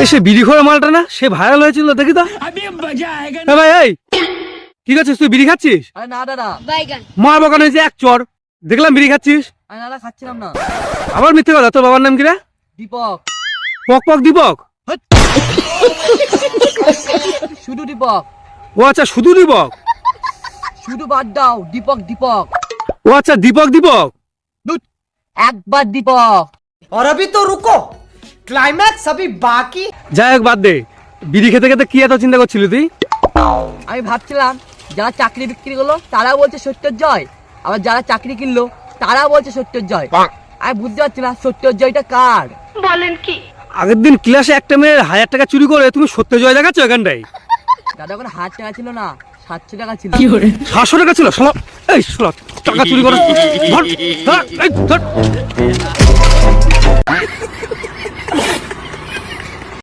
সে বিড়ি খাওয়ার মালটা না, সে ভাইরাল হয়েছিল, দেখি তো। ভাই এই কি করছিস তুই, বিড়ি খাচ্ছিস? আরে না দাদা, মার বাগান হয়েছে এক চর, দেখলাম বিড়ি খাচ্ছিস। আরে না খাচ্ছিলাম না। আবার মিথ্যে কথা, তোর বাবার নাম কি রে? দীপক। পক পক দীপক? শুধু দীপক। ও আচ্ছা, শুধু দীপক? শুধু বাদ দাও, দীপক দীপক। ও আচ্ছা, দীপক দীপক। একবার দীপক। और अभी तो रुको, क्लाइमैक्स अभी बाकी। যাই হোক, বাদ দে। বিড়ি খেতে খেতে কি এত চিন্তা করছিলি তুই? আমি ভাবছিলাম যারা চাকরি বিক্রি করলো তারা বলছে সত্যের জয়, আবার যারা চাকরি কিনলো তারা বলছে সত্যের জয়। আমি বুঝতে পারছি না সত্যের জয়টা কার। আগের দিন ক্লাসে একটা মেয়ের 1000 টাকা চুরি করে তুমি সত্য জয় দেখাচ্ছ এখানটাই। দাদা ওখানে 1000 টাকা ছিল না, 700 টাকা ছিল। 700 টাকা ছিল? শালা, এই শালা, টাকা চুরি করে ধর, ধর, এই ধর।